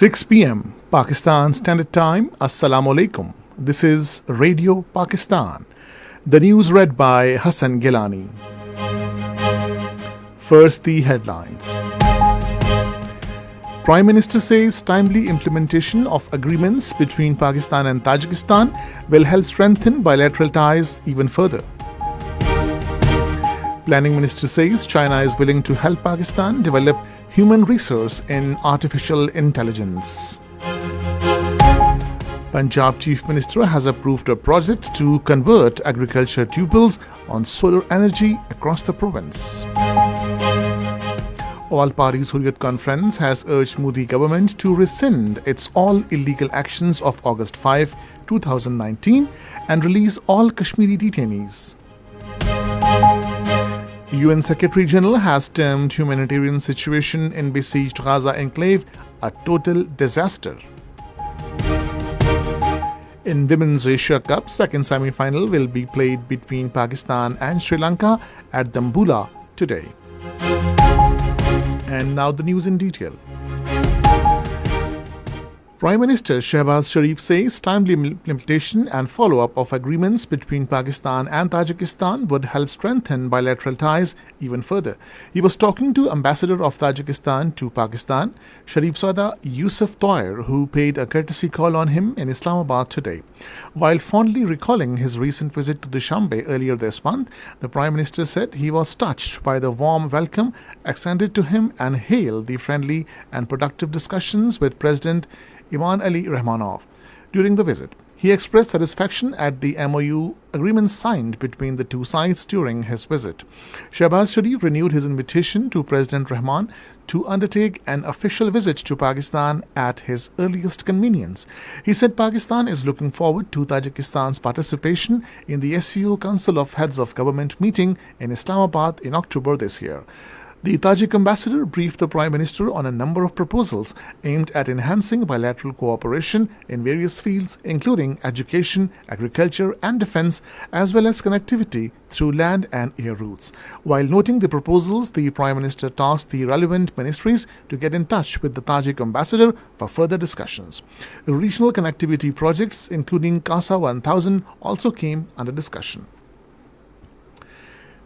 6 p.m. Pakistan Standard Time. Assalamu alaikum. This is Radio Pakistan. The news read by Hassan Gilani. First, the headlines. Prime Minister says timely implementation of agreements between Pakistan and Tajikistan will help strengthen bilateral ties even further. Planning Minister says China is willing to help Pakistan develop human resource in artificial intelligence. Punjab Chief Minister has approved a project to convert agriculture tupels on solar energy across the province. All Parties Hurriyat Conference has urged Modi government to rescind its all illegal actions of August 5, 2019 and release all Kashmiri detainees. UN Secretary General has termed humanitarian situation in besieged Gaza enclave a total disaster. In Women's Asia Cup, second semi-final will be played between Pakistan and Sri Lanka at Dambulla today. And now the news in detail. Prime Minister Shehbaz Sharif says timely implementation and follow-up of agreements between Pakistan and Tajikistan would help strengthen bilateral ties even further. He was talking to Ambassador of Tajikistan to Pakistan, Sharifzada Yusuf Toir, who paid a courtesy call on him in Islamabad today. While fondly recalling his recent visit to Dushanbe earlier this month, the Prime Minister said he was touched by the warm welcome extended to him and hailed the friendly and productive discussions with President Iman Ali Rahmanov. During the visit, he expressed satisfaction at the MOU agreement signed between the two sides during his visit. Shehbaz Sharif renewed his invitation to President Rahman to undertake an official visit to Pakistan at his earliest convenience. He said Pakistan is looking forward to Tajikistan's participation in the SCO Council of Heads of Government meeting in Islamabad in October this year. The Tajik ambassador briefed the Prime Minister on a number of proposals aimed at enhancing bilateral cooperation in various fields, including education, agriculture and defense, as well as connectivity through land and air routes. While noting the proposals, the Prime Minister tasked the relevant ministries to get in touch with the Tajik ambassador for further discussions. Regional connectivity projects, including CASA 1000, also came under discussion.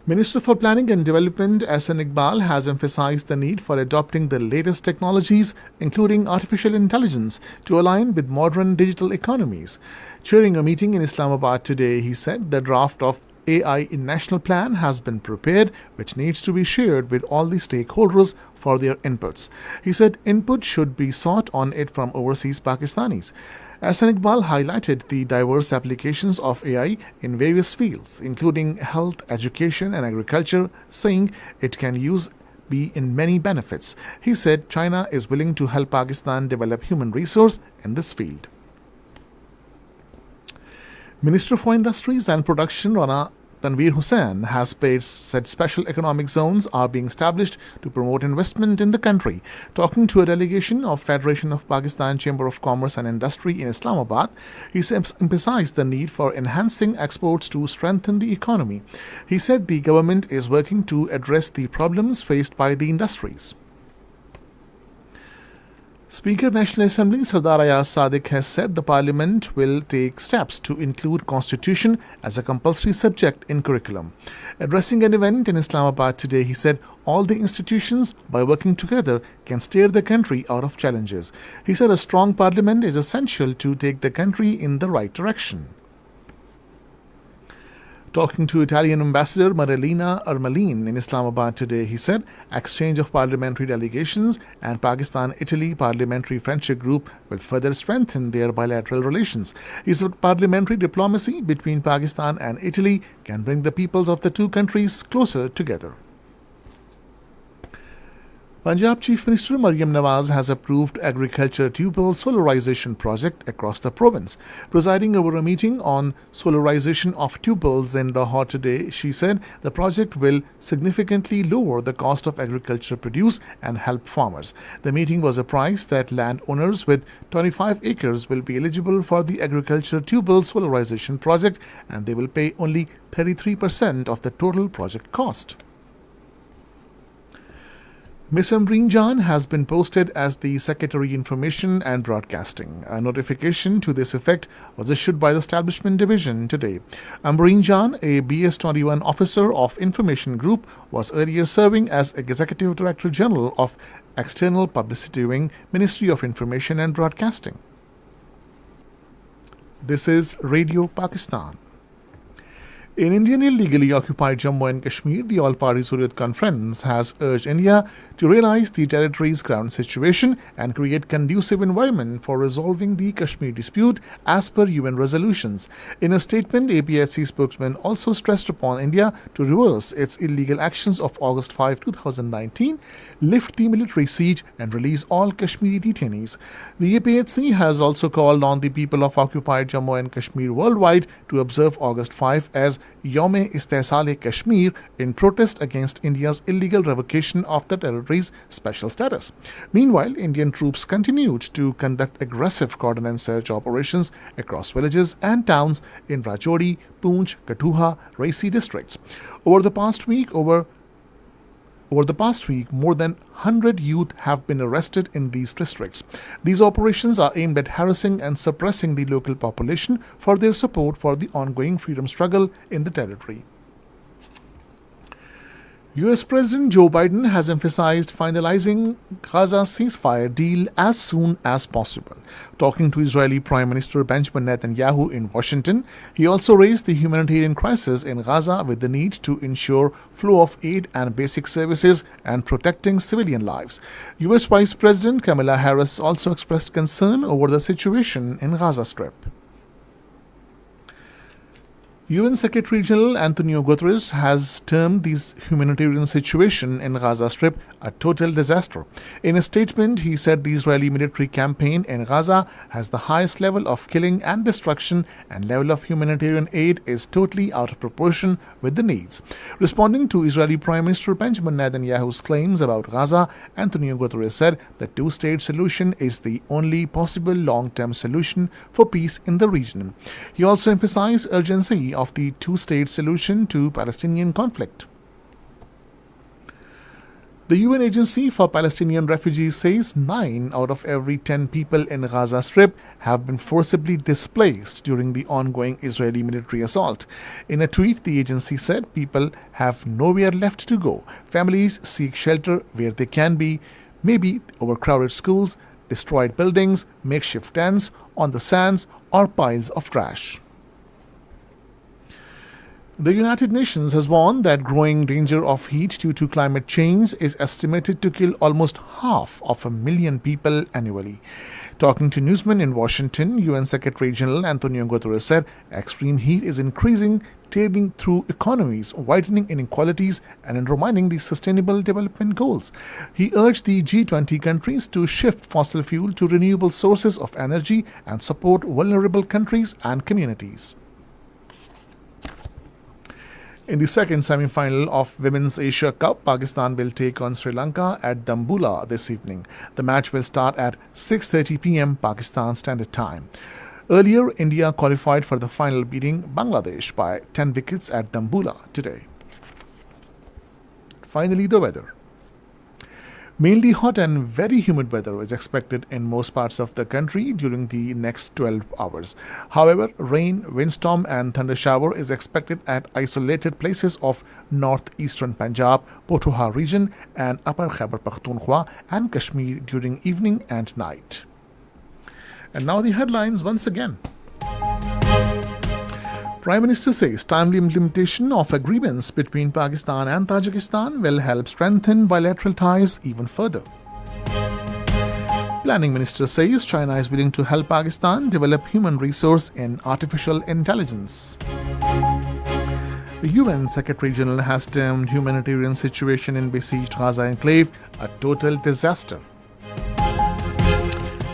Minister for Planning and Development Ahsan Iqbal has emphasized the need for adopting the latest technologies, including artificial intelligence, to align with modern digital economies. Chairing a meeting in Islamabad today, he said the draft of AI in National Plan has been prepared, which needs to be shared with all the stakeholders for their inputs. He said input should be sought on it from overseas Pakistanis. Ahsan Iqbal highlighted the diverse applications of AI in various fields, including health, education and agriculture, saying it can be in many benefits. He said China is willing to help Pakistan develop human resource in this field. Minister for Industries and Production Rana Tanveer Hussain has said special economic zones are being established to promote investment in the country. Talking to a delegation of Federation of Pakistan Chamber of Commerce and Industry in Islamabad, he emphasized the need for enhancing exports to strengthen the economy. He said the government is working to address the problems faced by the industries. Speaker National Assembly Sardar Ayaz Sadiq has said the Parliament will take steps to include Constitution as a compulsory subject in curriculum. Addressing an event in Islamabad today, he said all the institutions, by working together, can steer the country out of challenges. He said a strong Parliament is essential to take the country in the right direction. Talking to Italian Ambassador Marilena Armalin in Islamabad today, he said exchange of parliamentary delegations and Pakistan-Italy Parliamentary Friendship Group will further strengthen their bilateral relations. He said parliamentary diplomacy between Pakistan and Italy can bring the peoples of the two countries closer together. Punjab Chief Minister Maryam Nawaz has approved agriculture tubal solarization project across the province. Presiding over a meeting on solarization of tubals in Lahore today, she said the project will significantly lower the cost of agriculture produce and help farmers. The meeting was apprised that landowners with 25 acres will be eligible for the agriculture tubal solarization project and they will pay only 33% of the total project cost. Ms. Ambreen Jan has been posted as the Secretary Information and Broadcasting. A notification to this effect was issued by the Establishment Division today. Ambreen Jan, a BS-21 officer of Information Group, was earlier serving as Executive Director General of External Publicity Wing, Ministry of Information and Broadcasting. This is Radio Pakistan. In Indian illegally occupied Jammu and Kashmir, the All-Party Hurriyat Conference has urged India to realize the territory's current situation and create conducive environment for resolving the Kashmir dispute as per UN resolutions. In a statement, APHC spokesman also stressed upon India to reverse its illegal actions of August 5, 2019, lift the military siege and release all Kashmiri detainees. The APHC has also called on the people of occupied Jammu and Kashmir worldwide to observe August 5 as Yom-e-Istihsal-e-Kashmir in protest against India's illegal revocation of the territory's special status. Meanwhile, Indian troops continued to conduct aggressive cordon and search operations across villages and towns in Rajouri, Poonch, Kathuha, Raisi districts. Over the past week, more than 100 youth have been arrested in these districts. These operations are aimed at harassing and suppressing the local population for their support for the ongoing freedom struggle in the territory. US President Joe Biden has emphasized finalizing Gaza ceasefire deal as soon as possible. Talking to Israeli Prime Minister Benjamin Netanyahu in Washington, he also raised the humanitarian crisis in Gaza with the need to ensure flow of aid and basic services and protecting civilian lives. US Vice President Kamala Harris also expressed concern over the situation in Gaza Strip. UN Secretary General Antonio Guterres has termed this humanitarian situation in Gaza Strip a total disaster. In a statement, he said the Israeli military campaign in Gaza has the highest level of killing and destruction, and level of humanitarian aid is totally out of proportion with the needs. Responding to Israeli Prime Minister Benjamin Netanyahu's claims about Gaza, Antonio Guterres said the two-state solution is the only possible long-term solution for peace in the region. He also emphasized urgency of the two-state solution to Palestinian conflict. The UN Agency for Palestinian Refugees says 9 out of every 10 people in Gaza Strip have been forcibly displaced during the ongoing Israeli military assault. In a tweet, the agency said people have nowhere left to go. Families seek shelter where they can be, maybe overcrowded schools, destroyed buildings, makeshift tents, on the sands, or piles of trash. The United Nations has warned that growing danger of heat due to climate change is estimated to kill almost 500,000 people annually. Talking to newsmen in Washington, UN Secretary General Antonio Guterres said extreme heat is increasing, tearing through economies, widening inequalities, and undermining the Sustainable Development Goals. He urged the G20 countries to shift fossil fuel to renewable sources of energy and support vulnerable countries and communities. In the second semi-final of Women's Asia Cup, Pakistan will take on Sri Lanka at Dambulla this evening. The match will start at 6:30 p.m. Pakistan Standard Time. Earlier, India qualified for the final, beating Bangladesh by 10 wickets at Dambulla today. Finally, the weather. Mainly hot and very humid weather is expected in most parts of the country during the next 12 hours. However, rain, windstorm and thunder shower is expected at isolated places of northeastern Punjab, Pothohar region and Upper Khyber Pakhtunkhwa and Kashmir during evening and night. And now the headlines once again. Prime Minister says timely implementation of agreements between Pakistan and Tajikistan will help strengthen bilateral ties even further. Planning Minister says China is willing to help Pakistan develop human resource in artificial intelligence. The UN Secretary General has termed humanitarian situation in besieged Gaza enclave a total disaster.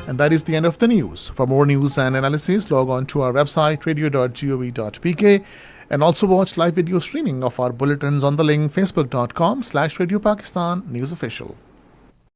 And that is the end of the news. For more news and analysis, log on to our website radio.gov.pk and also watch live video streaming of our bulletins on the link facebook.com/Radio Pakistan News Official.